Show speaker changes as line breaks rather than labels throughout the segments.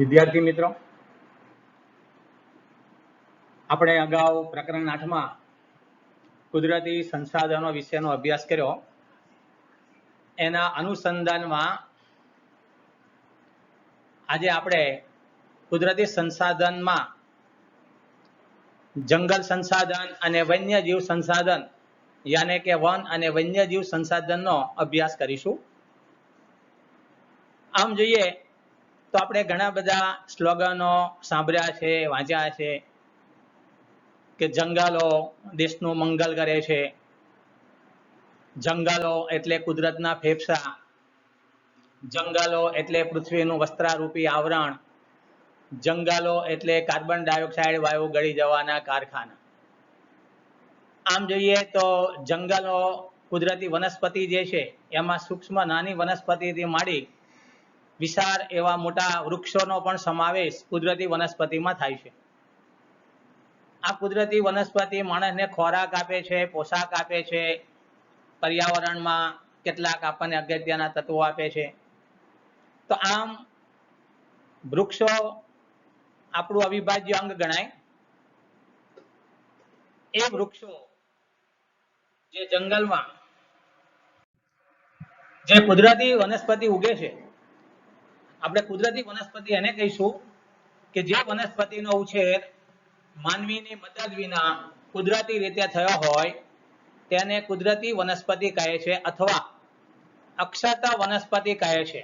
વિદ્યાર્થી મિત્રો, આપણે અગાઉ પ્રકરણ 8માં કુદરતી સંસાધનો વિશેનો અભ્યાસ કર્યો. એના અનુસંધાનમાં આજે આપણે કુદરતી સંસાધનમાં જંગલ સંસાધન અને વન્યજીવ સંસાધન યાને કે વન અને વન્યજીવ સંસાધનનો અભ્યાસ કરીશું. આમ જોઈએ તો આપણે ઘણા બધા સ્લોગનો સાંભળ્યા છે, વાંચ્યા છે કે જંગલો દેશનું મંગલ કરે છે, જંગલો એટલે કુદરતના ફેફસા, જંગલો એટલે પૃથ્વીનું વસ્ત્રારૂપી આવરણ, જંગલો એટલે કાર્બન ડાયોક્સાઇડ વાયુ ગળી જવાના કારખાના. આમ જોઈએ તો જંગલો કુદરતી વનસ્પતિ જે છે એમાં સૂક્ષ્મ નાની વનસ્પતિથી માંડી વિશાળ એવા મોટા વૃક્ષોનો પણ સમાવેશ કુદરતી વનસ્પતિમાં થાય છે. આ કુદરતી વનસ્પતિ માણસને ખોરાક આપે છે, પોશાક આપે છે, પર્યાવરણમાં કેટલાક આપણને અગત્યના તત્વો આપે છે. તો આમ વૃક્ષો આપણું અવિભાજ્ય અંગ ગણાય. એ વૃક્ષો જે જંગલમાં જે કુદરતી વનસ્પતિ ઉગે છે, આપણે કુદરતી વનસ્પતિ એને કહીશું કે જે વનસ્પતિનો ઉછેર માનવીની મદદ વિના કુદરતી રીતે થયો હોય તેને કુદરતી વનસ્પતિ કહે છે અથવા અક્ષત વનસ્પતિ કહે છે.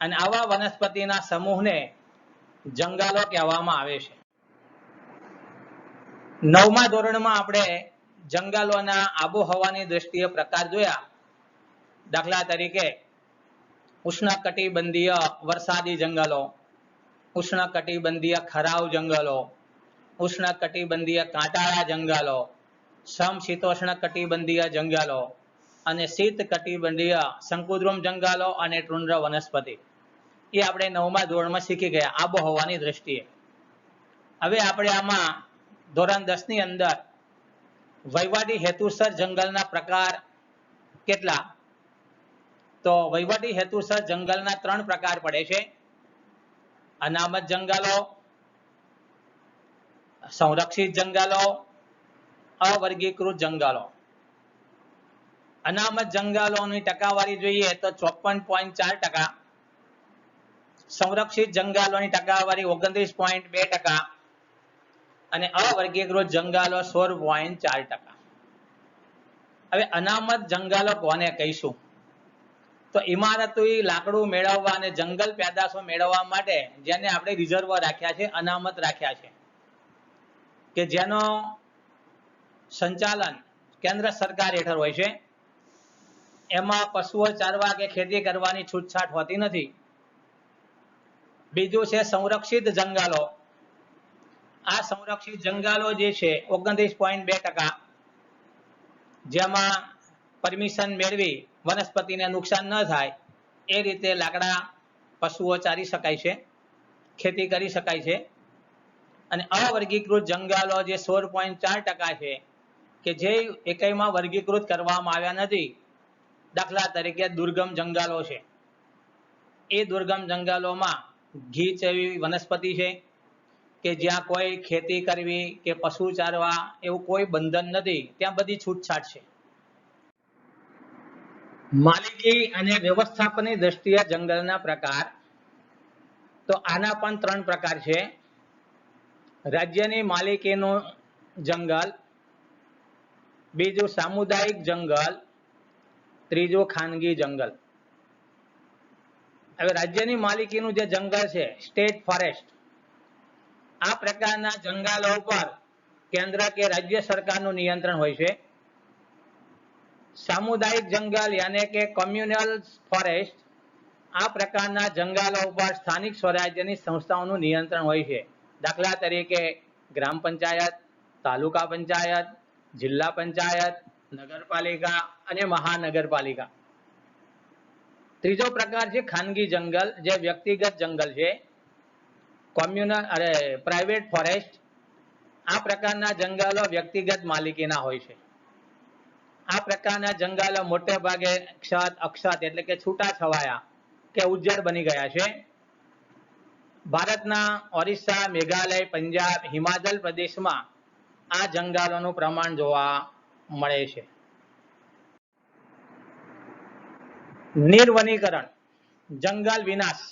અને આવા વનસ્પતિના સમૂહને જંગલો કહેવામાં આવે છે. 9મા ધોરણમાં આપણે જંગલોના આબોહવાની દ્રષ્ટિએ પ્રકાર જોયા. દાખલા તરીકે ઉષ્ણકટિબંધીય વરસાદી જંગલો, ઉષ્ણકટિબંધીય ખરાવ જંગલો, ઉષ્ણકટિબંધીય કાંટાળા જંગલો, સમશીતોષ્ણ કટિબંધીય જંગલો અને શીત કટિબંધીય શંકુદ્રુમ જંગલો અને ટુંડ્ર વનસ્પતિ. એ આપણે 9મા ધોરણમાં શીખી ગયા આબોહવાની દ્રષ્ટિએ. હવે આપણે આમાં ધોરણ 10 ની અંદર વહીવટી હેતુસર જંગલના પ્રકાર કેટલા? તો વહીવટી હેતુસર જંગલના 3 પ્રકાર પડે છે: અનામત જંગલો, સંરક્ષિત જંગલો, અવર્ગીકૃત જંગલો. અનામત જંગલોની ટકાવારી જોઈએ તો 54.4%, સંરક્ષિત જંગલોની ટકાવારી 29.2% અને અવર્ગીકૃત જંગલો 16.4%. હવે અનામત જંગલો કોને કહીશું? તો ઇમારતી લાકડું મેળવવા અને જંગલ પેદાશો મેળવવા માટે જેને આપણે રિઝર્વ રાખ્યા છે, અનામત રાખ્યા છે, કે જેનો સંચાલન કેન્દ્ર સરકાર હેઠળ હોય છે. એમાં પશુઓ ચારવા કે ખેતી કરવાની છૂટછાટ હોતી નથી. બીજું છે સંરક્ષિત જંગલો. આ સંરક્ષિત જંગલો જે છે 29.2%, જેમાં પરમિશન મેળવી વનસ્પતિને નુકસાન ન થાય એ રીતે લાકડા પશુઓ ચારી શકાય છે, ખેતી કરી શકાય છે. અને અવર્ગીકૃત જંગલો જે 16.4% છે કે જે એકેયમાં વર્ગીકૃત કરવામાં આવ્યા નથી. દાખલા તરીકે દુર્ગમ જંગલો છે. એ દુર્ગમ જંગલોમાં ઘીચ એવી વનસ્પતિ છે કે જ્યાં કોઈ ખેતી કરવી કે પશુ ચારવા એવું કોઈ બંધન નથી, ત્યાં બધી છૂટછાટ છે. માલિકી અને વ્યવસ્થાપનની દ્રષ્ટિએ જંગલના પ્રકાર, તો આના પણ 3 પ્રકાર છે: રાજ્યની માલિકીનું જંગલ, બીજું સામુદાયિક જંગલ, ત્રીજું ખાનગી જંગલ. હવે રાજ્યની માલિકીનું જે જંગલ છે, સ્ટેટ ફોરેસ્ટ, આ પ્રકારના જંગલો ઉપર કેન્દ્ર કે રાજ્ય સરકારનું નિયંત્રણ હોય છે. સામુદાયિક જંગલ યાને કે કોમ્યુનલ ફોરેસ્ટ, આ પ્રકારના જંગલો ઉપર સ્થાનિક સ્વરાજ્યની સંસ્થાઓનું નિયંત્રણ હોય છે. દાખલા તરીકે ગ્રામ પંચાયત, તાલુકા પંચાયત, જિલ્લા પંચાયત, નગરપાલિકા અને મહાનગરપાલિકા. ત્રીજો પ્રકાર છે ખાનગી જંગલ, જે વ્યક્તિગત જંગલ છે, કોમ્યુનલ પ્રાઇવેટ ફોરેસ્ટ. આ પ્રકારના જંગલો વ્યક્તિગત માલિકીના હોય છે. આ પ્રકારના જંગલો મોટે ભાગે ક્ષત અક્ષત એટલે કે છૂટા છવાયા કે ઉજ્જડ બની ગયા છે. ભારતના ઓરિસ્સા, મેઘાલય, પંજાબ, હિમાચલ પ્રદેશમાં આ જંગલોનું પ્રમાણ જોવા મળે છે. નિર્વનીકરણ, જંગલ વિનાશ.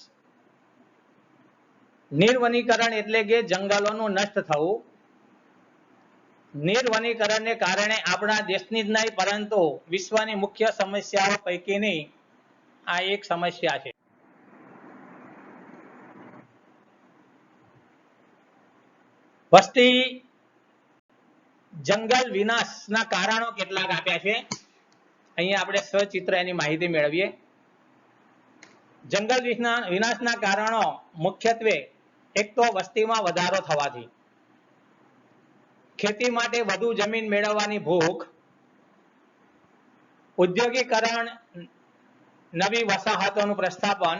નિર્વનીકરણ એટલે કે જંગલોનું નષ્ટ થવું. નિર્વનીકરણને કારણે આપણા દેશની જ નહીં પરંતુ વિશ્વની મુખ્ય સમસ્યાઓ પૈકીની આ એક સમસ્યા છે. વસ્તી જંગલ વિનાશના કારણો કેટલાક આપ્યા છે. અહીંયા આપણે સચિત્ર એની માહિતી મેળવીએ. જંગલ વિનાશના કારણો મુખ્યત્વે એક તો વસ્તીમાં વધારો થવાથી, ખેતી માટે વધુ જમીન મેળવવાની ભૂખ, ઉદ્યોગીકરણ, નવી વસાહતોનું પ્રસ્થાપન,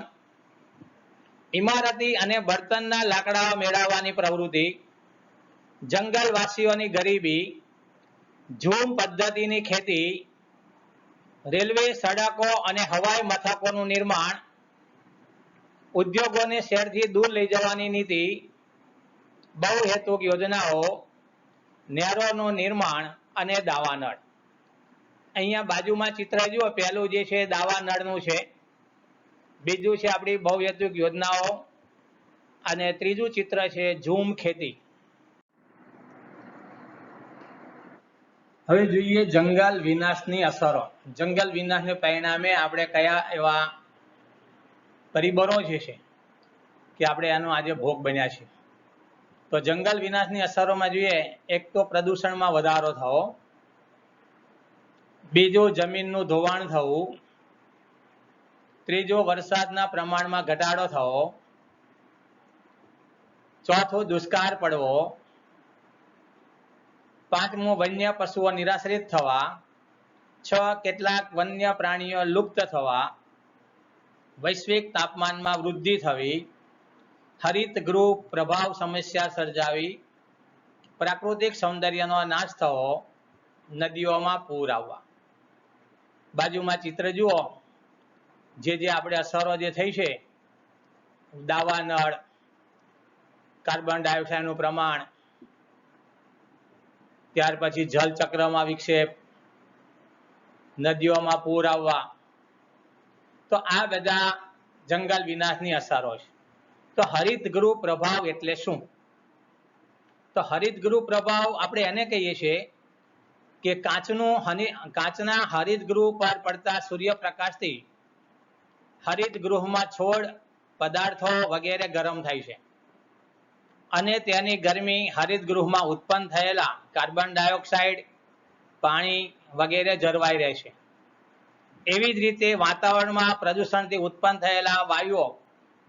ઇમારતી અને બળતણના લાકડાઓ મેળવવાની પ્રવૃત્તિ, જંગલવાસીઓની ગરીબી, ઝૂમ પદ્ધતિની ખેતી, રેલવે, સડકો અને હવાઈ મથકોનું નિર્માણ, ઉદ્યોગોને શહેરથી દૂર લઈ જવાની નીતિ, બહુહેતુક યોજનાઓ, નહેરોનું નિર્માણ અને દાવાનળ. અહીંયા બાજુમાં ચિત્ર જુઓ, પહેલું જે છે દાવાનળનું છે, બીજું છે આપણી બહુહેતુક યોજનાઓ અને ત્રીજું ચિત્ર છે ઝૂમ ખેતી. હવે જોઈએ જંગલ વિનાશની અસરો. જંગલ વિનાશને પરિણામે આપણે કયા એવા પરિબળો જે છે કે આપણે આનો આજે ભોગ બન્યા છે. તો જંગલ વિનાશની અસરોમાં જોઈએ, એક તો પ્રદૂષણમાં વધારો થવો, બીજું જમીનનું ધોવાણ થવું, ત્રીજું વરસાદના પ્રમાણમાં ઘટાડો થવો, ચોથું દુષ્કાળ પડવો, પાંચમું વન્ય પશુઓ નિરાશ્રિત થવા, 6 કેટલાક વન્ય પ્રાણીઓ લુપ્ત થવા, વૈશ્વિક તાપમાનમાં વૃદ્ધિ થવી, હરિત ગૃહ પ્રભાવ સમસ્યા સર્જાવી, પ્રાકૃતિક સૌંદર્યનો નાશ થવો, નદીઓમાં પૂર આવવા. બાજુમાં ચિત્ર જુઓ, જે આપણે અસરો જે થઈ છે, દાવાનળ, કાર્બન ડાયોક્સાઇડનું પ્રમાણ, ત્યાર પછી જલચક્રમાં વિક્ષેપ, નદીઓમાં પૂર આવવા, તો આ બધા જંગલ વિનાશની અસરો છે. તો હરિતગૃહ પ્રભાવ એટલે શું? તો હરિતગૃહ પ્રભાવ આપણે એને કહીએ છીએ કે કાચના હરિતગૃહ પર પડતા સૂર્યપ્રકાશથી હરિતગૃહમાં છોડ, પદાર્થો વગેરે ગરમ થાય છે અને તેની ગરમી હરિતગૃહમાં ઉત્પન્ન થયેલા કાર્બન ડાયોક્સાઇડ, પાણી વગેરે જળવાઈ રહે છે. એવી જ રીતે વાતાવરણમાં પ્રદૂષણથી ઉત્પન્ન થયેલા વાયુઓ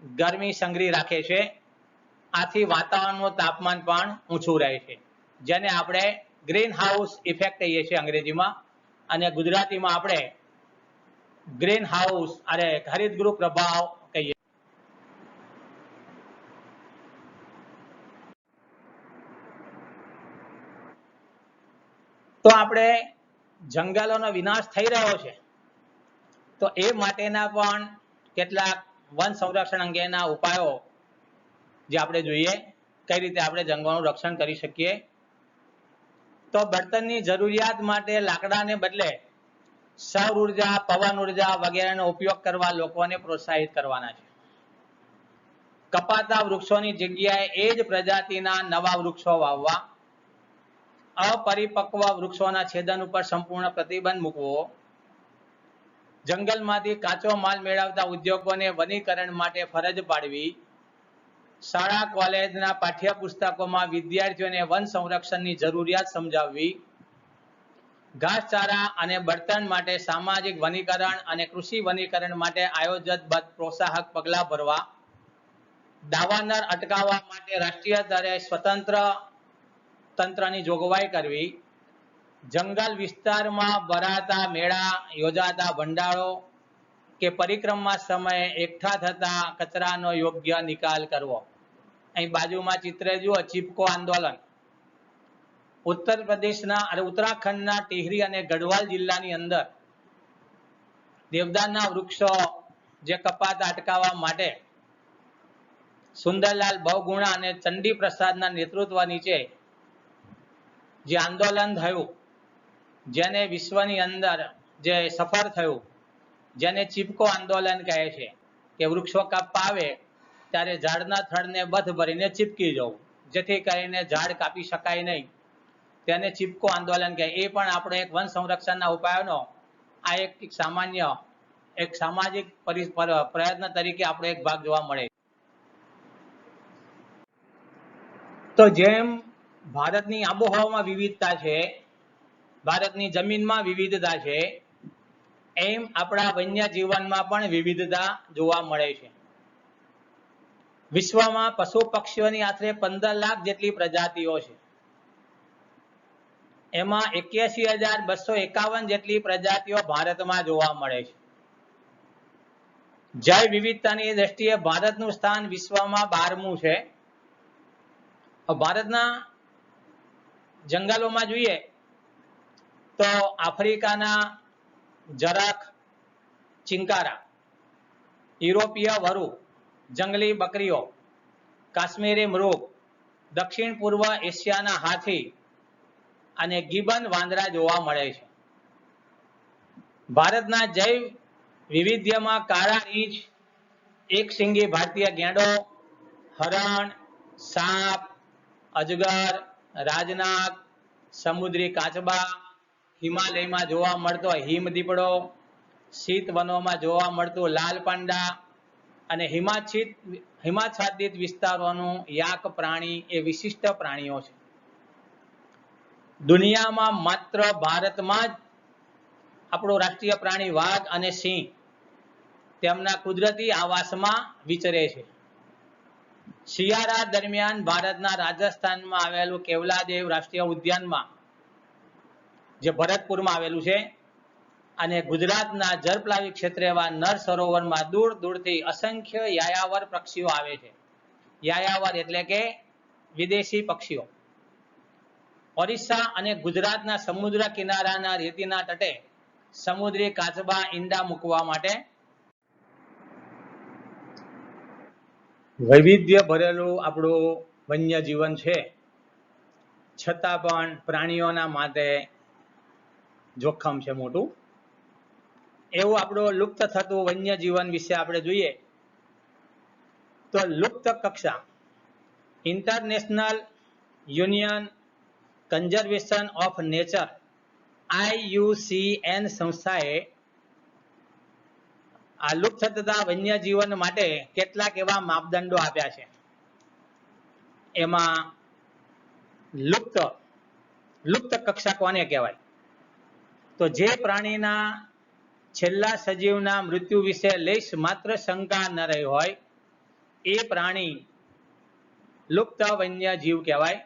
ગરમી સંગ્રહી રાખે છે. આથી વાતાવરણનું તાપમાન પણ ઊંચું રહે છે, જેને આપણે ગ્રીન હાઉસ ઇફેક્ટ કહીએ છીએ અંગ્રેજીમાં, અને ગુજરાતીમાં આપણે ગ્રીન હાઉસ અરે હરિતગૃહ પ્રભાવ કહીએ. તો આપણે જંગલોનો વિનાશ થઈ રહ્યો છે, તો એ માટેના પણ કેટલાક વન સંરક્ષણ અંગેના ઉપાયો જે આપણે જોઈએ, કઈ રીતે આપણે જંગલોનું રક્ષણ કરી શકીએ. તો બળતણની જરૂરિયાત માટે લાકડાને બદલે સૌર ઉર્જા, પવન ઉર્જા વગેરેનો ઉપયોગ કરવા લોકોને પ્રોત્સાહિત કરવાના છે. કપાતા વૃક્ષોની જગ્યાએ એ જ પ્રજાતિના નવા વૃક્ષો વાવવા, અપરિપક્વ વૃક્ષોના છેદન ઉપર સંપૂર્ણ પ્રતિબંધ મૂકવો, જંગલમાંથી કાચો માલ મેળવતા ઉદ્યોગોને વનીકરણ માટે ફરજ પાડવી, શાળા કોલેજના પાઠ્યપુસ્તકોમાં વિદ્યાર્થીઓને વન સંરક્ષણની જરૂરિયાત સમજાવવી, ઘાસચારા અને બળતણ માટે સામાજિક વનીકરણ અને કૃષિ વનીકરણ માટે આયોજનબદ્ધ પ્રોત્સાહક પગલાં ભરવા, દાવાનળ અટકાવવા માટે રાષ્ટ્રીય સ્તરે સ્વતંત્ર તંત્રની જોગવાઈ કરવી, જંગલ વિસ્તારમાં ભરાતા મેળા, યોજાતા ભંડારો કે પરિક્રમા સમયે એકઠા થતા કચરાનો યોગ્ય નિકાલ કરવો. અહીં બાજુમાં ચિત્ર જુઓ, ચીપકો આંદોલન. ઉત્તર પ્રદેશના અને ઉત્તરાખંડના ટિહરી અને ગઢવાલ જિલ્લાની અંદર દેવદારના વૃક્ષો જે કપાતા અટકાવવા માટે સુંદરલાલ બહુગુણા અને ચંડી પ્રસાદના નેતૃત્વ નીચે જે આંદોલન થયું, જેને વિશ્વની અંદર જે સફળ થયું, જેને ચીપકો આંદોલન કહે છે કે વૃક્ષો કાપવા આવે ત્યારે ઝાડના થડને બધ ભરીને ચીપકી જવું, જેથી કરીને ઝાડ કાપી શકાય નહીં, તેને ચીપકો આંદોલન કહે. એ પણ આપણે એક વન સંરક્ષણના ઉપાયોનો આ એક સામાન્ય એક સામાજિક પ્રયત્ન તરીકે આપણો એક ભાગ જોવા મળે. તો જેમ ભારતની આબોહવામાં વિવિધતા છે, ભારતની જમીનમાં વિવિધતા છે, એમ આપણા વન્ય જીવનમાં પણ વિવિધતા જોવા મળે છે. વિશ્વમાં પશુ પક્ષીઓની આશરે 15 લાખ જેટલી પ્રજાતિઓ છે. એમાં 81,251 જેટલી પ્રજાતિઓ ભારતમાં જોવા મળે છે. જૈવ વિવિધતાની દ્રષ્ટિએ ભારતનું સ્થાન વિશ્વમાં 12મું છે. ભારતના જંગલોમાં જોઈએ તો આફ્રિકાના જરાખ ચિંકારા, યુરોપીય વરુ, જંગલી બકરીઓ, કાશ્મીરી મૃગ, દક્ષિણ પૂર્વ એશિયાના હાથી અને ગિબન વાંદરા જોવા મળે છે. ભારતના જૈવ વિવિધ્યમાં કાળા રીંછ, એક શીંગી ભારતીય ગેંડો, હરણ, સાપ, અજગર, રાજનાગ, સમુદ્રી કાચબા, હિમાલયમાં જોવા મળતો હિમદીપડો, શીત વનોમાં જોવા મળતું લાલ પાંડા અને હિમાચ્છાદિત વિસ્તારોનું યાક પ્રાણી એ વિશિષ્ટ પ્રાણીઓ છે. દુનિયામાં માત્ર ભારતમાં જ આપણું રાષ્ટ્રીય પ્રાણી વાઘ અને સિંહ તેમના કુદરતી આવાસમાં વિચરે છે. શિયાળા દરમિયાન ભારતના રાજસ્થાનમાં આવેલું કેવલાદેવ રાષ્ટ્રીય ઉદ્યાનમાં, જે ભરતપુરમાં આવેલું છે, અને ગુજરાતના જરપ્લાવી ક્ષેત્ર એવા નર સરોવરમાં દૂર દૂરથી અસંખ્ય યાયાવર પક્ષીઓ આવે છે. યાયાવર એટલે કે વિદેશી પક્ષીઓ. ઓરિસ્સા અને ગુજરાતના સમુદ્ર કિનારાના રેતીના તટે સમુદ્રી કાચબા ઈંડા મૂકવા માટે વૈવિધ્ય ભરેલું આપણું વન્ય જીવન છે, છતાં પણ પ્રાણીઓના માટે જોખમ છે મોટું. એવું આપણું લુપ્ત થતું વન્ય જીવન વિશે આપણે જોઈએ તો લુપ્ત કક્ષા international union conservation of nature IUCN સંસ્થાએ આ લુપ્ત થતા વન્ય જીવન માટે કેટલાક એવા માપદંડો આપ્યા છે. એમાં લુપ્ત કક્ષા કોને કહેવાય? તો જે પ્રાણીના છેલ્લા સજીવના મૃત્યુ વિશે લેશ માત્ર શંકા ન રહી હોય એ પ્રાણી લુપ્ત વન્ય જીવ કહેવાય.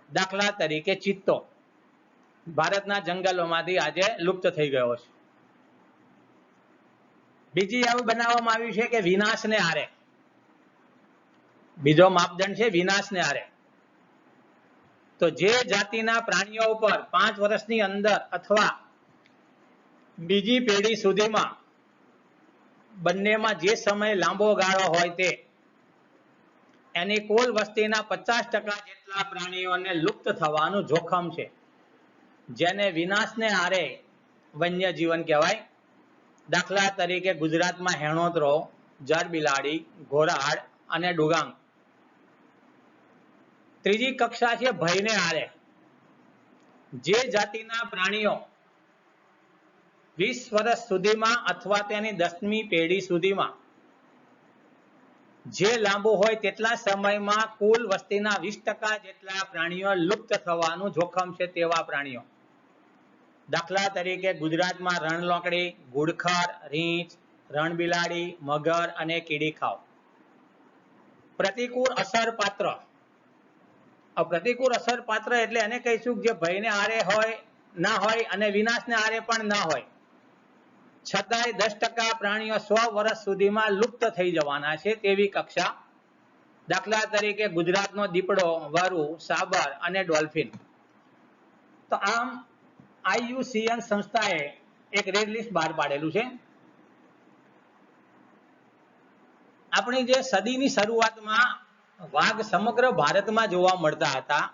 દાખલા તરીકે ચિત્તો ભારતના જંગલોમાંથી આજે લુપ્ત થઈ ગયો છે. બીજી એવું બનાવવામાં આવ્યું છે કે વિનાશને આરે, બીજો માપદંડ છે વિનાશને આરે. તો જે જાતિના પ્રાણીઓ ઉપર 5 વર્ષની અંદર અથવા બીજી પેઢી સુધીમાં બંનેમાં જે સમય લાંબો ગાળો હોય તે એની કુલ વસ્તીના 50% જેટલા પ્રાણીઓને લુપ્ત થવાનું જોખમ છે, જેને વિનાશને આરે વન્ય જીવન કહેવાય. દાખલા તરીકે ગુજરાતમાં હેણોતરો, જરબિલાડી, ઘોરાડ અને ડુગાંગ. ત્રીજી કક્ષા છે ભયને આરે. જે જાતિના પ્રાણીઓ 20 વર્ષ સુધીમાં અથવા તેની 10મી પેઢી સુધીમાં જે લાંબુ હોય તેટલા સમયમાં કુલ વસ્તીના 20% જેટલા પ્રાણીઓ લુપ્ત થવાનું જોખમ છે તેવા પ્રાણીઓ. દાખલા તરીકે ગુજરાતમાં રણલોકડી, ઘુડખર, રીંછ, રણબિલાડી, મગર અને કીડીખાવ. પ્રતિકૂળ અસરપાત્ર. પ્રતિકૂળ અસરપાત્ર એટલે એને કહીશું જે ભયને આરે હોય ના હોય અને વિનાશને આરે પણ ના હોય, છતાંય 10% પ્રાણીઓ 100 વર્ષ સુધીમાં લુપ્ત થઈ જવાના છે તેવી કક્ષા. દાખલા તરીકે ગુજરાતનો દીપડો, વરુ, સાબર અને ડોલ્ફિન. તો આમ IUCN સંસ્થાએ એક રેડ લિસ્ટ બહાર પાડેલું છે. આપણી જે સદીની શરૂઆતમાં વાઘ સમગ્ર ભારતમાં જોવા મળતા હતા,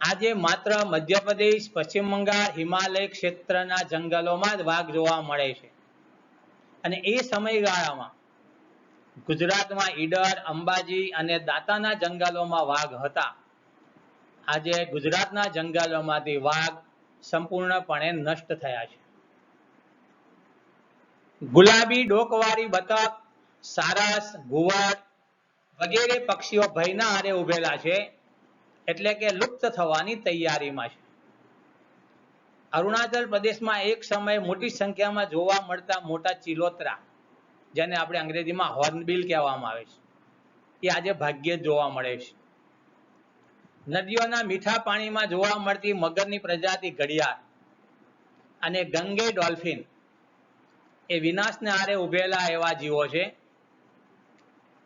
આજે માત્ર મધ્યપ્રદેશ, પશ્ચિમ બંગાળ, હિમાલય ક્ષેત્રના જંગલોમાં જ વાઘ જોવા મળે છે. અને એ સમયગાળામાં ગુજરાતમાં ઈડર, અંબાજી અને દાંતાના જંગલોમાં વાઘ હતા. આજે ગુજરાતના જંગલોમાંથી વાઘ સંપૂર્ણપણે નષ્ટ થયા છે. ગુલાબી ડોકવાળી બતક, સારસ, ઘુવડ વગેરે પક્ષીઓ ભયના આરે ઉભેલા છે, એટલે કે લુપ્ત થવાની તૈયારીમાં છે. અરુણાચલ પ્રદેશમાં એક સમયે મોટી સંખ્યામાં જોવા મળતા મોટા ચિલોતરા, જેને આપણે અંગ્રેજીમાં હોર્નબિલ કહેવામાં આવે છે, એ આજે ભાગ્યે જ જોવા મળે છે. નદીઓના મીઠા પાણીમાં જોવા મળતી મગરની પ્રજાતિ ઘડિયાળ અને ગંગે ડોલ્ફિન એ વિનાશને આરે ઉભેલા એવા જીવો છે.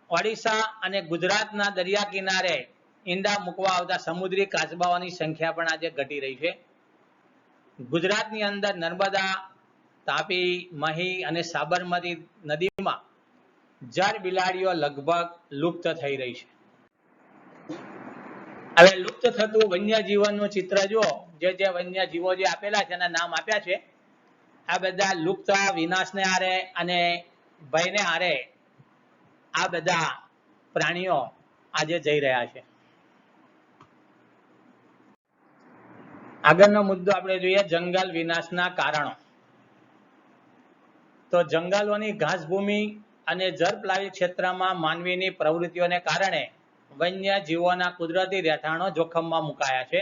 ઓડિશા અને ગુજરાતના દરિયા કિનારે ઈંડા મૂકવા આવતા સમુદ્રી કાચબાઓની સંખ્યા પણ આજે ઘટી રહી છે. ગુજરાતની અંદર નર્મદા, તાપી, મહી અને સાબરમતી નદીમાં જળ બિલાડીઓ લગભગ લુપ્ત થઈ રહી છે. હવે લુપ્ત થતું વન્યજીવનનું ચિત્ર જુઓ, જે વન્યજીવો જે આપેલા છે એના નામ આપ્યા છે. આ બધા લુપ્ત, વિનાશને આરે અને ભયને આરે આ બધા પ્રાણીઓ આજે જઈ રહ્યા છે. આગળનો મુદ્દો આપણે જોઈએ જંગલ વિનાશના કારણો. તો જંગલોની ઘાસભૂમિ અને જળપ્લાવી ક્ષેત્રમાં માનવીની પ્રવૃત્તિઓને કારણે વન્ય જીવોના કુદરતી રહેઠાણો જોખમમાં મુકાયા છે.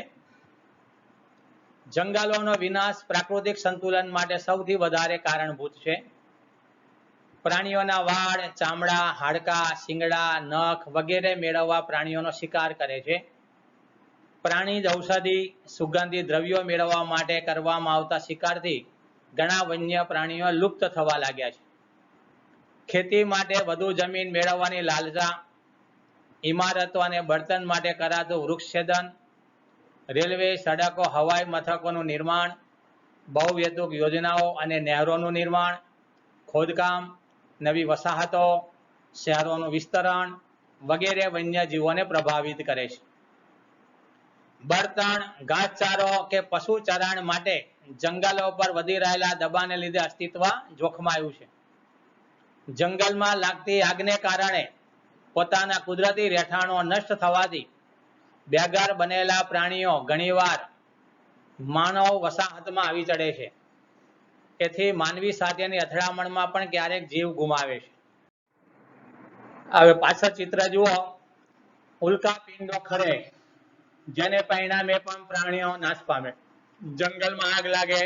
જંગલોનો વિનાશ પ્રાકૃતિક સંતુલન માટે સૌથી વધારે કારણભૂત છે. પ્રાણીઓના વાળ, ચામડા, હાડકાં, શિંગડા, નખ વગેરે મેળવવા પ્રાણીઓનો શિકાર કરે છે. પ્રાણીજ ઔષધિ, સુગંધી દ્રવ્યો મેળવવા માટે કરવામાં આવતા શિકારથી ઘણા વન્ય પ્રાણીઓ લુપ્ત થવા લાગ્યા છે. ખેતી માટે વધુ જમીન મેળવવાની લાલસા, ઇમારતો અને બળતણ માટે કરાતું વૃક્ષછેદન, રેલવે, સડકો, હવાઈ મથકોનું નિર્માણ, બહુહેતુક યોજનાઓ અને નહેરોનું નિર્માણ, ખોદકામ, નવી વસાહતો, શહેરોનું વિસ્તરણ વગેરે વન્યજીવોને પ્રભાવિત કરે છે. બળતણ, ઘાસચારો કે પશુ ચરાણ માટે જંગલો પર વધી રહેલા દબાણને લીધે અસ્તિત્વ જોખમાયું છે. જંગલમાં લાગતી આગને કારણે પોતાના કુદરતી રહેઠાણો નષ્ટ થવાથી બેઘર બનેલા પ્રાણીઓ ઘણીવાર માનવ વસાહતમાં આવી ચડે છે. તેથી માનવી સાથેની અથડામણમાં પણ ક્યારેક જીવ ગુમાવે છે. હવે પાછળ ચિત્ર જુઓ, ઉલ્કા પિંડો ખરે, જેને પરિણામે પણ પ્રાણીઓ નાશ પામે. જંગલમાં આગ લાગે,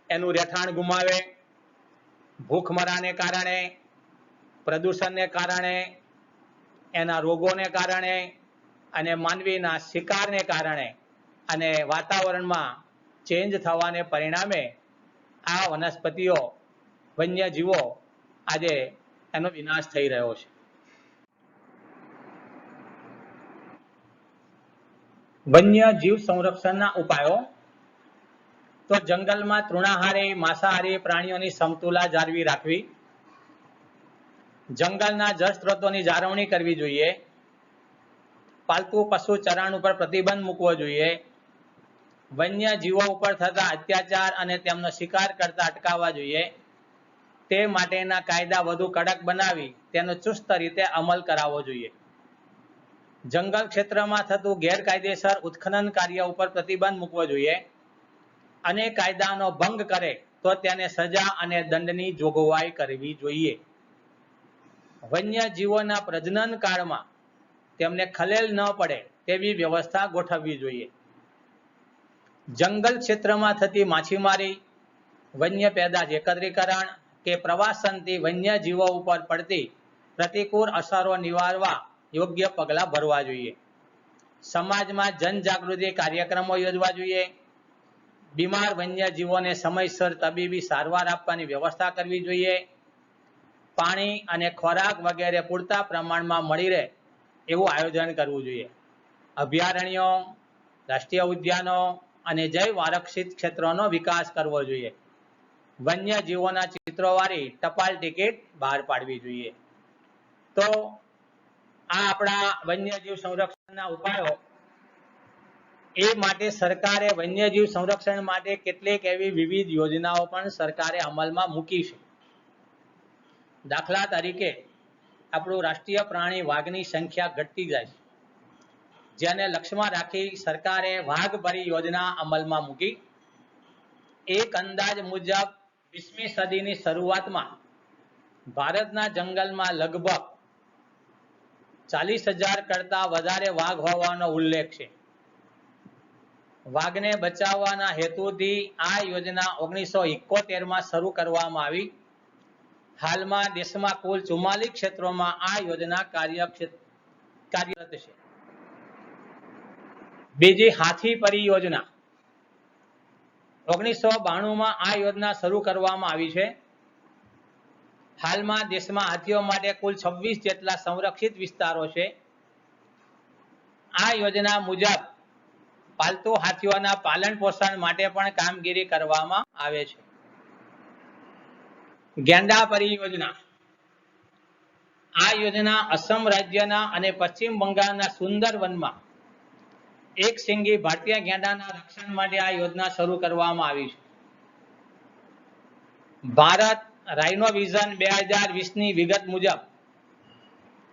એનું રહેઠાણ ગુમાવે, ભૂખમરાને કારણે, પ્રદૂષણને કારણે, એના રોગોને કારણે અને માનવીના શિકારને કારણે અને વાતાવરણમાં ચેન્જ થવાને પરિણામે આ વનસ્પતિઓ, વન્યજીવો આજે એનો વિનાશ થઈ રહ્યો છે. વન્ય જીવ સંરક્ષણના ઉપાયો. તો જંગલમાં તૃણાહારી, માંસાહારી પ્રાણીઓની સમતુલા જાળવી રાખવી, જંગલના જળ સ્ત્રોતોની જાળવણી કરવી જોઈએ, પાલતુ પશુ ચરાણ ઉપર પ્રતિબંધ મૂકવો જોઈએ, વન્ય જીવો ઉપર થતા અત્યાચાર અને તેમનો શિકાર કરતા અટકાવવા જોઈએ. તે માટેના કાયદા વધુ કડક બનાવી તેનો ચુસ્ત રીતે અમલ કરાવવો જોઈએ. જંગલ ક્ષેત્રમાં થતું ગેરકાયદેસર ઉત્ખનન કાર્ય ઉપર પ્રતિબંધ મૂકવો જોઈએ અને કાયદાનો ભંગ કરે તો તેને સજા અને દંડની જોગવાઈ કરવી જોઈએ. વન્ય જીવોના પ્રજનન કાળમાં તેમને ખલેલ ન પડે તેવી વ્યવસ્થા ગોઠવવી જોઈએ. જંગલ ક્ષેત્રમાં થતી માછીમારી, વન્ય પેદાશ એકત્રીકરણ કે પ્રવાસનથી વન્ય જીવો ઉપર પડતી પ્રતિકૂળ અસરો નિવારવા યોગ્ય પગલાં ભરવા જોઈએ. સમાજમાં જનજાગૃતિ કાર્યક્રમો યોજવા જોઈએ. બીમાર વન્યજીવોને સમયસર તબીબી સારવાર આપવાની વ્યવસ્થા કરવી જોઈએ. પાણી અને ખોરાક વગેરે પૂરતા પ્રમાણમાં મળી રહે એવું આયોજન કરવું જોઈએ. અભયારણ્યો, રાષ્ટ્રીય ઉદ્યાનો અને જૈવ આરક્ષિત ક્ષેત્રોનો વિકાસ કરવો જોઈએ. વન્યજીવોના ચિત્રોવાળી ટપાલ ટિકિટ બહાર પાડવી જોઈએ. તો આ આપણા વન્યજીવ સંરક્ષણના ઉપાયો એ માટે સરકારે વન્યજીવ સંરક્ષણ માટે કેટલીક એવી વિવિધ યોજનાઓ પણ સરકારે અમલમાં મૂકી છે. દાખલા તરીકે આપણું રાષ્ટ્રીય પ્રાણી વાઘની સંખ્યા ઘટતી જાય છે, જેને લક્ષ્યમાં રાખી સરકારે વાઘ પરિયોજના અમલમાં મૂકી. એક અંદાજ મુજબ 20મી સદીની શરૂઆતમાં ભારતના જંગલમાં લગભગ 40,000 કરતા વધારે વાઘ હોવાનો ઉલ્લેખ છે. વાઘને બચાવવાના હેતુથી આ યોજના 1971માં શરૂ કરવામાં આવી. હાલમાં દેશમાં કુલ 44 ક્ષેત્રોમાં આ યોજના કાર્યરત છે. બીજી હાથી પરિયોજના 1992માં આ યોજના શરૂ કરવામાં આવી છે. હાલમાં દેશમાં હાથીઓ માટે કુલ 26 જેટલા સંરક્ષિત વિસ્તારો છે. આ યોજના મુજબ પાલતુ હાથીઓના પાલન પોષણ માટે પણ કામગીરી કરવામાં આવે છે. ગેંડા પરિયોજના આ યોજના અસમ રાજ્યના અને પશ્ચિમ બંગાળના સુંદરવનમાં એક શીંગી ભારતીય ગેંડાના રક્ષણ માટે આ યોજના શરૂ કરવામાં આવી છે. ભારત રાઇનો વિઝન 2020ની વિગત મુજબ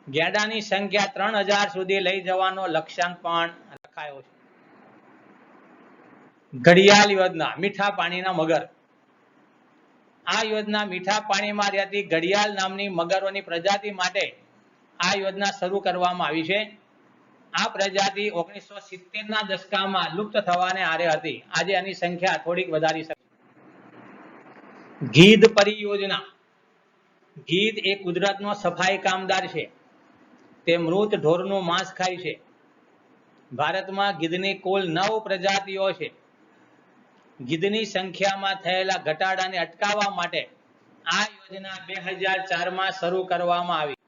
ગેંડાની સંખ્યા 3,000 સુધી લઈ જવાનો લક્ષ્યાંક પણ રખાયો છે. ઘડિયાળ યોજના મીઠા પાણીના મગર આ યોજના મીઠા પાણીમાં રહેતી ઘડિયાળ નામની મગરોની પ્રજાતિ માટે આ યોજના શરૂ કરવામાં આવી છે. આ પ્રજાતિ 1970ના દશકમાં લુપ્ત થવાને આરે હતી. આજે આની સંખ્યા થોડીક વધારી શકે. ગીધ પરિયોજના ગીધ એ કુદરતનો સફાઈ કામદાર છે. તે મૃત ઢોરનું માંસ ખાય છે. ભારતમાં ગીધની કુલ 9 પ્રજાતિઓ છે. ગીધની સંખ્યામાં થયેલા ઘટાડાને અટકાવવા માટે આ યોજના 2004માં શરૂ કરવામાં આવી.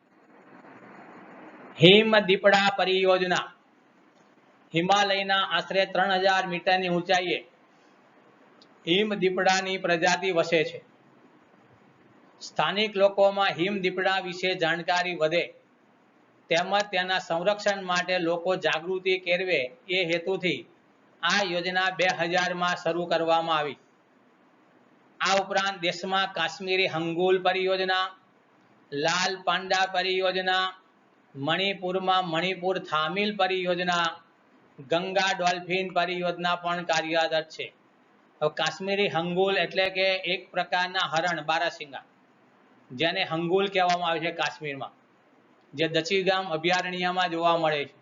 હિમ દીપડા પરિયોજના હિમાલયના આશરે 3000 મીટરની ઊંચાઈએ હિમ દીપડાની પ્રજાતિ વસે છે. સ્થાનિક લોકોમાં હિમ દીપડા વિશે જાણકારી વધે તેમજ તેના સંરક્ષણ માટે લોકો જાગૃતિ કેળવે એ હેતુથી આ યોજના 2000માં શરૂ કરવામાં આવી. આ ઉપરાંત દેશમાં કાશ્મીરી હંગુલ પરિયોજના, લાલ પાંડા પરિયોજના, મણિપુરમાં મણિપુર થામિલ પરિયોજના, ગંગા ડોલ્ફિન પરિયોજના પણ કાર્યરત છે. કાશ્મીરી હંગુલ એટલે કે એક પ્રકારના હરણ બારાસિંગા, જેને હંગુલ કહેવામાં આવે છે કાશ્મીરમાં, જે દચીગામ અભયારણ્યમાં જોવા મળે છે.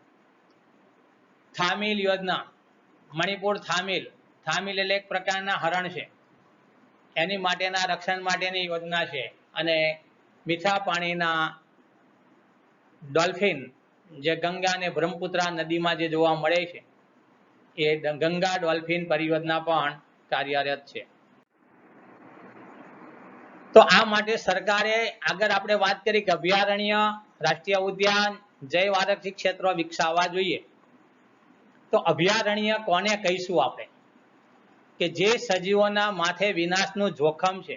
થામિલ યોજના મણિપુર થામિલ એટલે એક પ્રકારના હરણ છે, એની માટેના રક્ષણ માટેની યોજના છે. અને મીઠા પાણીના ડોલ્ફિન જે ગંગા અને બ્રહ્મપુત્રા નદીમાં જે જોવા મળે છે એ ગંગા ડોલ્ફિન પરિયોજના પણ કાર્યરત છે. તો આ માટે સરકારે આગળ આપણે વાત કરી કે અભયારણ્ય, રાષ્ટ્રીય ઉદ્યાન, જૈવ આરક્ષિત ક્ષેત્રો વિકસાવવા જોઈએ. તો અભયારણ્ય કોને કહીશું આપણે? કે જે સજીવોના માથે વિનાશનું જોખમ છે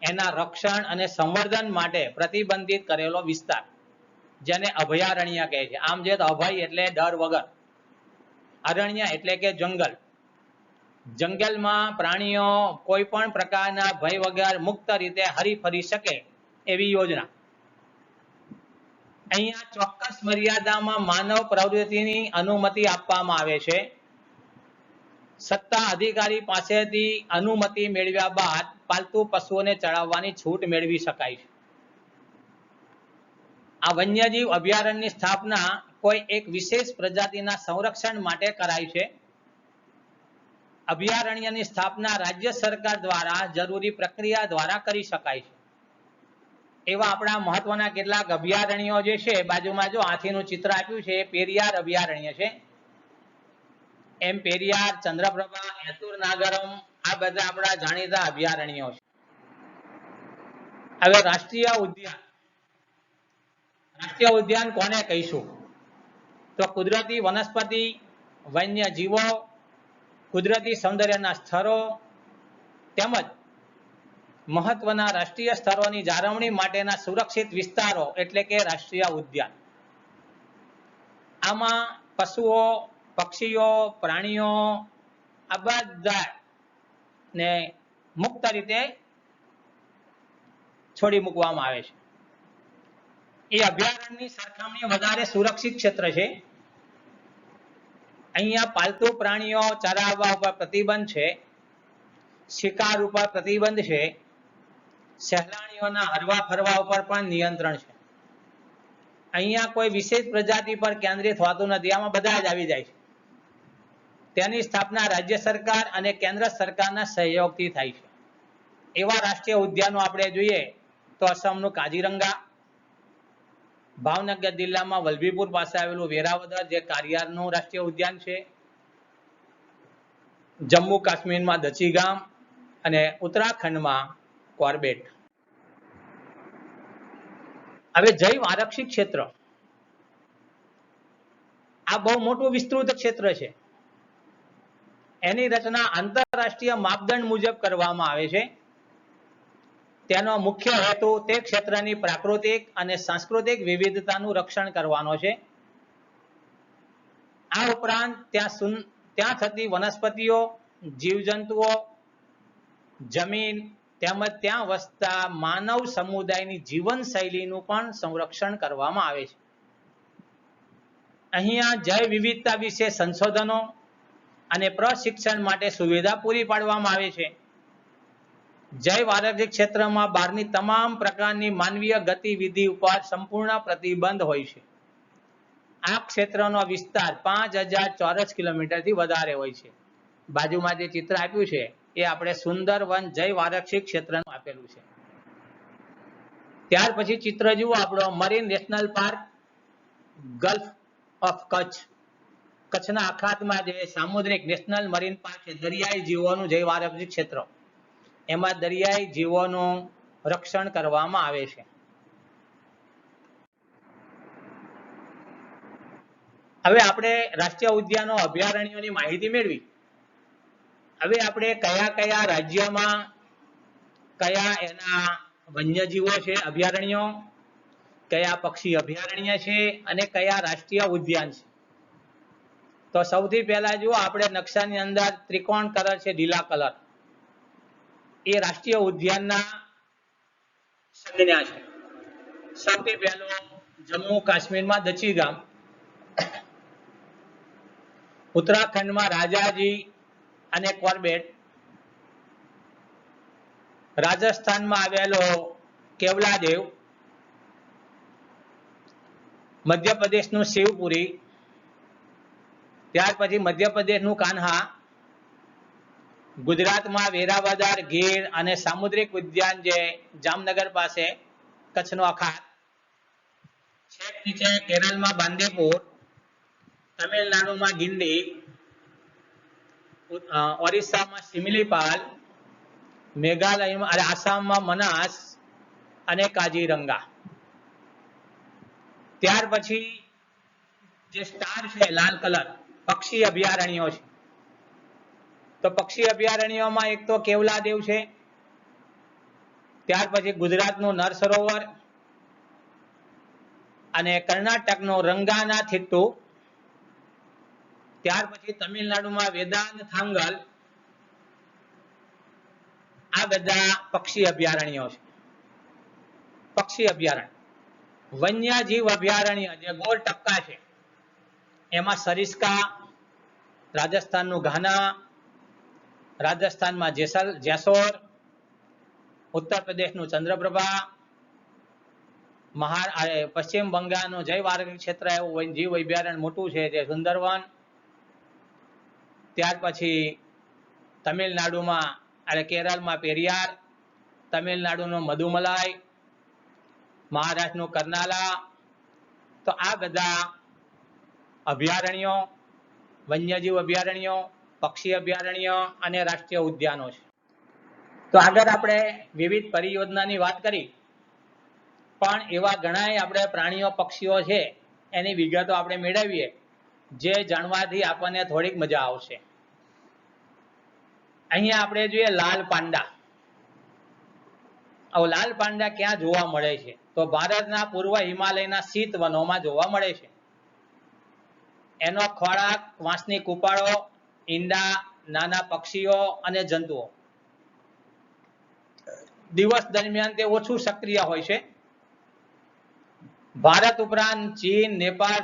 એના રક્ષણ અને સંવર્ધન માટે પ્રતિબંધિત કરેલો વિસ્તાર, જેને અભયારણ્ય કહે છે. આમ જે અભય એટલે ડર વગર, અરણ્ય એટલે કે જંગલ. જંગલમાં પ્રાણીઓ કોઈ પણ પ્રકારના ભય વગર મુક્ત રીતે હરી ફરી શકે એવી યોજના. અહીંયા ચોક્કસ મર્યાદામાં માનવ પ્રવૃત્તિની અનુમતિ આપવામાં આવે છે. સત્તા અધિકારી પાસેથી અનુમતિ મેળવ્યા બાદ પાલતુ પશુઓને ચરાવવાની છૂટ મેળવી શકાય છે. આ વન્યજીવ અભયારણ્યની સ્થાપના કોઈ એક વિશેષ પ્રજાતિના સંરક્ષણ માટે કરાય છે. અભયારણ્યની સ્થાપના રાજ્ય સરકાર દ્વારા જરૂરી પ્રક્રિયા દ્વારા કરી શકાય છે. એવા આપણા મહત્વના કેટલાક અભયારણ્યો જે છે, બાજુમાં જો હાથીનું ચિત્ર આપ્યું છે, એ પેરિયાર અભયારણ્ય છે. એમ પેરિયાર, ચંદ્રપ્રભા, એતુર નાગરમ આ બધા આપણા જાણીતા અભયારણ્યો છે. હવે રાષ્ટ્રીય ઉદ્યાન. રાષ્ટ્રીય ઉદ્યાન કોને કહીશું? તો કુદરતી વનસ્પતિ, વન્ય જીવો, કુદરતી સૌંદર્યના સ્થળો તેમજ મહત્વના રાષ્ટ્રીય સ્થળોની જાળવણી માટેના સુરક્ષિત વિસ્તારો એટલે કે રાષ્ટ્રીય ઉદ્યાન. આમાં પશુઓ, પક્ષીઓ, પ્રાણીઓ આ બધા ને મુક્ત રીતે છોડી મૂકવામાં આવે છે. એ અભયારણ્યની સરખામણીએ વધારે સુરક્ષિત ક્ષેત્ર છે. અહીંયા પાલતુ પ્રાણીઓ ચરાવવા ઉપર પ્રતિબંધ છે, શિકાર ઉપર પ્રતિબંધ છે, સહેલાણીઓના હરવા ફરવા ઉપર પણ નિયંત્રણ છે. અહીંયા કોઈ વિશેષ પ્રજાતિ પર કેન્દ્રિત હોતું નથી, આમાં બધા જ આવી જાય છે. તેની સ્થાપના રાજ્ય સરકાર અને કેન્દ્ર સરકારના સહયોગથી થાય છે. એવા રાષ્ટ્રીય ઉદ્યાનો આપણે જોઈએ તો અસમનું કાજીરંગા, ભાવનગર જિલ્લામાં વલભીપુર પાસે આવેલું વેરાવદર જે કારિયારનું રાષ્ટ્રીય ઉદ્યાન છે, જમ્મુ કાશ્મીરમાં દચીગામ અને ઉત્તરાખંડમાં કોર્બેટ. હવે જૈવ આરક્ષિત ક્ષેત્ર આ બહુ મોટું વિસ્તૃત ક્ષેત્ર છે. એની રચના આંતરરાષ્ટ્રીય માપદંડ મુજબ કરવામાં આવે છે. તેનો મુખ્ય હેતુ તે ક્ષેત્રની પ્રાકૃતિક અને સાંસ્કૃતિક વિવિધતાનું રક્ષણ કરવાનો છે. આ ઉપરાંત ત્યાં થતી વનસ્પતિઓ, જીવજંતુઓ, જમીન તેમજ ત્યાં વસતા માનવ સમુદાયની જીવનશૈલીનું પણ સંરક્ષણ કરવામાં આવે છે. અહીંયા જૈવ વિવિધતા વિશે સંશોધનો અને પ્રશિક્ષણ માટે સુવિધા પૂરી પાડવામાં આવે છે. જૈવ આરક્ષિત ક્ષેત્રમાં બહારની તમામ પ્રકારની માનવીય ગતિવિધિ ઉપર સંપૂર્ણ પ્રતિબંધ હોય છે. આ ક્ષેત્રનો વિસ્તાર 5000 ચોરસ કિલોમીટરથી વધારે હોય છે. બાજુમાં જે ચિત્ર આપ્યું છે એ આપણે સુંદરવન જૈવ આરક્ષિત ક્ષેત્રનું આપેલું છે. ત્યાર પછી ચિત્ર જુઓ આપણો marine national park gulf of Kutch. કચ્છના અખાતમાં જે સામુદ્રિક નેશનલ મરીન પાર્ક છે, દરિયાઈ જીવોનું જૈવ આરક્ષિત ક્ષેત્ર, એમાં દરિયાઈ જીવોનું રક્ષણ કરવામાં આવે છે. હવે આપણે રાષ્ટ્રીય ઉદ્યાનો અભયારણ્યોની માહિતી મેળવી. હવે આપણે કયા કયા રાજ્યમાં કયા એના વન્યજીવો છે અભયારણ્યો, કયા પક્ષી અભયારણ્ય છે અને કયા રાષ્ટ્રીય ઉદ્યાન છે. તો સૌથી પહેલા જુઓ આપણે નકશાની અંદર ત્રિકોણ કલર છે, લીલા કલર, એ રાષ્ટ્રીય ઉદ્યાનના સંજ્ઞા છે. સૌથી પહેલો જમ્મુ કાશ્મીરમાં દચીગામ, ઉત્તરાખંડમાં રાજાજી અને કોર્બેટ, રાજસ્થાનમાં આવેલો કેવલાદેવ, મધ્યપ્રદેશનું શિવપુરી, ત્યાર પછી મધ્યપ્રદેશનું કાન્હા, ગુજરાતમાં વેરાવદર, ગીર અને સામુદ્રિક ઉદ્યાન જે જામનગર પાસે કચ્છનો અખાત, છેક નીચે કેરળમાં બાંદીપુર, તમિલનાડુમાં ગિંડી, ઓરિસ્સામાં સિમિલીપાલ, મેઘાલયમાં અને આસામમાં મનાસ અને કાજીરંગા. ત્યાર પછી જે સ્ટાર છે લાલ કલર, પક્ષી અભયારણ્યો છે. તો પક્ષી અભયારણ્યોમાં એક તો કેવલાદેવ છે, ત્યાર પછી ગુજરાતનું નર સરોવર અને કર્ણાટકનું રંગાનાથિટ્ટુ, ત્યાર પછી તમિલનાડુમાં વેદાંત થાંગલ. આ બધા પક્ષી અભયારણ્યો છે. પક્ષી અભયારણ્ય. વન્યજીવ અભયારણ્ય જે ગોળ ટપકા છે એમાં સરિસ્કા, રાજસ્થાનનું ઘાના, રાજસ્થાનમાં જેસોર, ઉત્તર પ્રદેશનું ચંદ્રપ્રભા, પશ્ચિમ બંગાળનું જૈવ આરક્ષિત ક્ષેત્ર એવું જીવ અભયારણ્ય મોટું છે જે સુંદરવન. ત્યાર પછી તમિલનાડુમાં એટલે કેરળમાં પેરિયાર, તમિલનાડુનું મધુમલાઈ, મહારાષ્ટ્રનું કર્નાલા. તો આ બધા અભયારણ્યો, વન્યજીવ અભયારણ્યો, પક્ષી અભયારણ્ય અને રાષ્ટ્રીય ઉદ્યાનો છે. તો આગળ આપણે વિવિધ પરિયોજનાની વાત કરી, પણ એવા ઘણા આપણે પ્રાણીઓ, પક્ષીઓ છે એની વિગતો આપણે મેળવીએ જે જાણવાથી આપણને થોડીક મજા આવશે. અહીંયા આપણે જોઈએ લાલ પાંડા. હવે લાલ પાંડા ક્યાં જોવા મળે છે? તો ભારતના પૂર્વ હિમાલયના શીત વનોમાં જોવા મળે છે. એનો ખોરાક વાંસની કૂપાળો, ઈંડા, નાના પક્ષીઓ અને જંતુઓ. દિવસ દરમિયાન તે ઓછું સક્રિય હોય છે. ભારત ઉપરાંત ચીન, નેપાળ,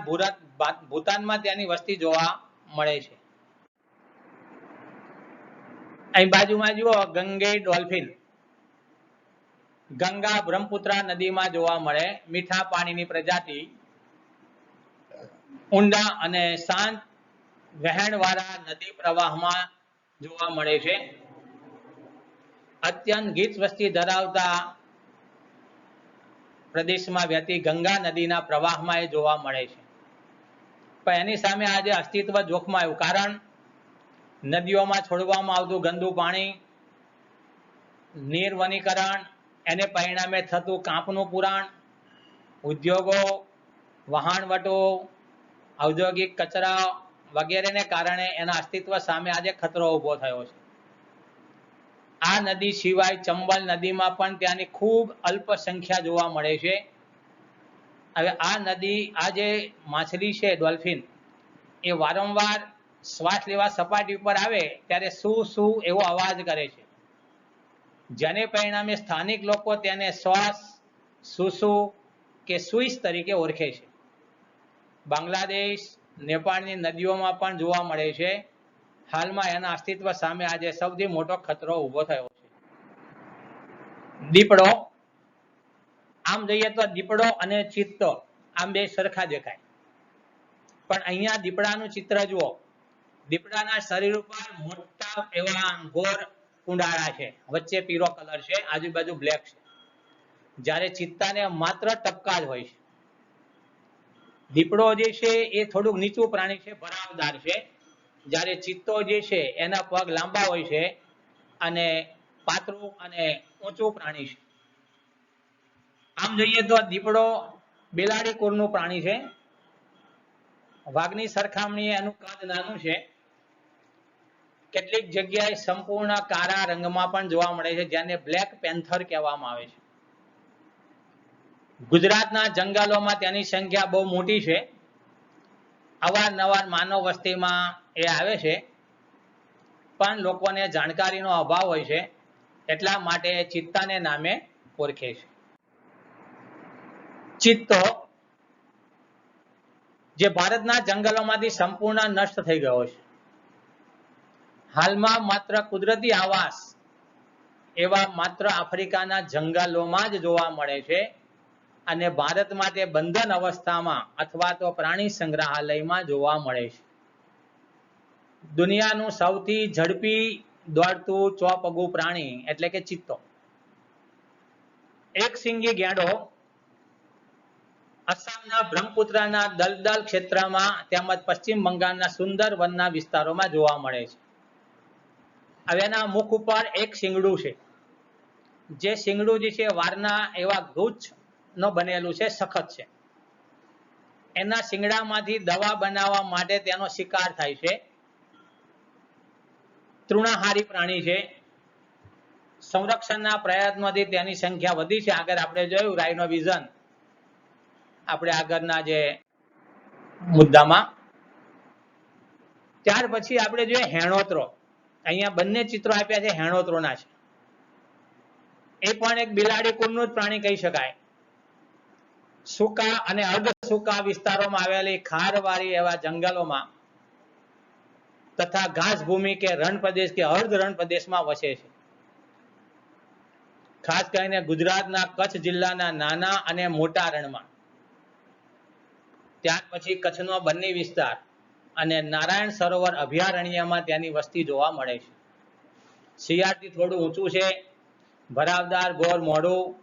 ભૂતાનમાં તેની વસ્તી જોવા મળે છે. અહીં બાજુમાં જુઓ ગંગે ડોલ્ફિન. ગંગા બ્રહ્મપુત્રા નદીમાં જોવા મળે મીઠા પાણીની પ્રજાતિ. ઊંડા અને શાંત વહેણવાળા નદી પ્રવાહમાં જોવા મળે છે. અત્યંત ગીચ વસ્તી ધરાવતા પ્રદેશમાં વહેતી ગંગા નદીના પ્રવાહમાં એ જોવા મળે છે. પણ એની સામે આજે અસ્તિત્વ જોખમાયું, કારણ નદીઓમાં છોડવામાં આવતું ગંદુ પાણી, નિર્વનીકરણ, એને પરિણામે થતું કાંપનું પુરાણ, ઉદ્યોગો, વહાણવટો, ઔદ્યોગિક કચરા વગેરેને કારણે એના અસ્તિત્વ સામે આજે ખતરો ઊભો થયો છે. આ નદી સિવાય ચંબલ નદીમાં પણ ત્યાંની ખૂબ અલ્પ સંખ્યા જોવા મળે છે. હવે આ નદી, આ જે માછલી છે ડોલ્ફિન, એ વારંવાર શ્વાસ લેવા સપાટી ઉપર આવે ત્યારે શું શું એવો અવાજ કરે છે, જેને પરિણામે સ્થાનિક લોકો તેને શ્વાસ, સુસુ કે સુઈસ તરીકે ઓળખે છે. બાંગ્લાદેશ, નેપાળની નદીઓમાં પણ જોવા મળે છે. હાલમાં એના અસ્તિત્વ સામે આજે સૌથી મોટો ખતરો ઊભો થયો છે. દીપડો. આમ જોઈએ તો દીપડો અને ચિત્તો આમ બે સરખા દેખાય, પણ અહીંયા દીપડાનું ચિત્ર જુઓ. દીપડાના શરીર ઉપર મોટા એવા ગોર કુંડાળા છે, વચ્ચે પીળો કલર છે, આજુબાજુ બ્લેક છે. જ્યારે ચિત્તાને માત્ર ટપકા જ હોય છે. દીપડો જે છે એ થોડુંક નીચું પ્રાણી છે, ભરાવદાર છે. જ્યારે ચિત્તો જે છે એના પગ લાંબા હોય છે અને પાતળું અને ઊંચું પ્રાણી છે. આમ જોઈએ તો દીપડો બિલાડી કુળનું પ્રાણી છે. વાઘની સરખામણીએ એનું કદ નાનું છે. કેટલીક જગ્યાએ સંપૂર્ણ કાળા રંગમાં પણ જોવા મળે છે, જેને બ્લેક પેન્થર કહેવામાં આવે છે. ગુજરાતના જંગલોમાં તેની સંખ્યા બહુ મોટી છે. અવારનવાર માનવ વસ્તીમાં એ આવે છે, પણ લોકોને જાણકારીનો અભાવ હોય છે, એટલા માટે ચિત્તાને નામે ઓળખે છે. ચિત્તો જે ભારતના જંગલોમાંથી સંપૂર્ણ નષ્ટ થઈ ગયો છે. હાલમાં માત્ર કુદરતી આવાસ એવા માત્ર આફ્રિકાના જંગલોમાં જ જોવા મળે છે, અને ભારતમાં તે બંધન અવસ્થામાં અથવા તો પ્રાણી સંગ્રહાલયમાં જોવા મળે છે. દુનિયાનું સૌથી ઝડપી દોડતું ચોપગું પ્રાણી એટલે કે ચિત્તો. એક સિંગી ગેંડો આસામના બ્રહ્મપુત્રના દલદલ ક્ષેત્રમાં તેમજ પશ્ચિમ બંગાળના સુંદર વનના વિસ્તારોમાં જોવા મળે છે. હવે એના મુખ ઉપર એક શિંગડું છે. જે શિંગડું જે છે વારના એવા ગુચ્છ નો બનેલું છે, સખત છે. એના શિંગડામાંથી દવા બનાવવા માટે તેનો શિકાર થાય છે. તૃણાહારી પ્રાણી છે. સંરક્ષણના પ્રયત્નોથી તેની સંખ્યા વધી છે. આગળ આપણે જોયું રાઇનો વિઝન, આપણે આગળના જે મુદ્દામાં. ત્યાર પછી આપણે જોઈએ હેણોત્રો. અહીંયા બંને ચિત્રો આપ્યા છે હેણોત્રોના છે. એ પણ એક બિલાડી કુળનું જ પ્રાણી કહી શકાય. સૂકા અને અર્ધ સૂકા વિસ્તારોમાં આવેલી ખારવાળી એવા જંગલોમાં તથા ઘાસ ભૂમિ કે રણ પ્રદેશ કે અર્ધ રણ પ્રદેશમાં વસે છે. ખાસ કરીને ગુજરાતના કચ્છ જિલ્લાના નાના અને મોટા રણમાં, ત્યાર પછી કચ્છનો બન્ની વિસ્તાર અને નારાયણ સરોવર અભયારણ્યમાં તેની વસ્તી જોવા મળે છે. શિયાળથી થોડું ઊંચું છે, ભરાવદાર ગોર મોઢું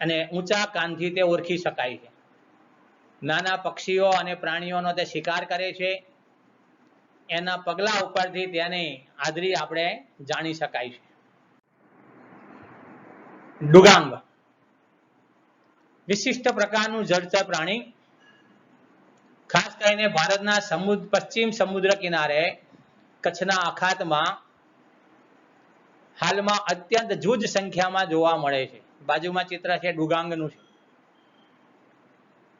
અને ઊંચા કાનથી તે ઓળખી શકાય છે. નાના પક્ષીઓ અને પ્રાણીઓનો તે શિકાર કરે છે. એના પગલા ઉપરથી તેની હાજરી આપણે જાણી શકાય છે. ડુગાંગ વિશિષ્ટ પ્રકારનું જળચર પ્રાણી. ખાસ કરીને ભારતના પશ્ચિમ સમુદ્ર કિનારે કચ્છના અખાતમાં હાલમાં અત્યંત જૂજ સંખ્યામાં જોવા મળે છે. બાજુમાં ચિત્ર છે ડુગાંગનું છે.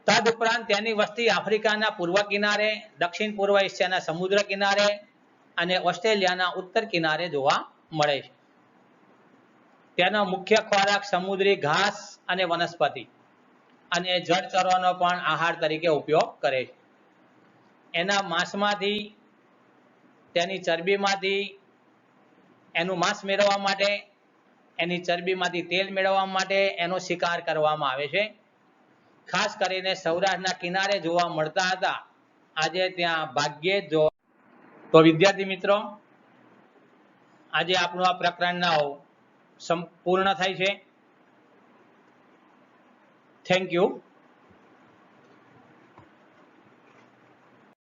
તદુપરાંત તેની વસ્તી આફ્રિકાના પૂર્વ કિનારે, દક્ષિણ પૂર્વ એશિયાના સમુદ્ર કિનારે અને ઓસ્ટ્રેલિયાના ઉત્તર કિનારે જોવા મળે છે. તેનો મુખ્ય ખોરાક સમુદ્રી ઘાસ અને વનસ્પતિ અને જળચરોનો પણ આહાર તરીકે ઉપયોગ કરે છે. એના માંસમાંથી, તેની ચરબીમાંથી, એનું માંસ મેળવવા માટે, એની ચરબીમાંથી તેલ મેળવવા માટે એનો શિકાર કરવામાં આવે છે. ખાસ કરીને સૌરાષ્ટ્રના કિનારે જોવા મળતા હતા, આજે ત્યાં ભાગ્યે જ જોવા. તો વિદ્યાર્થી મિત્રો, આજે આપણું આ પ્રકરણના સંપૂર્ણ થાય છે. Thank you.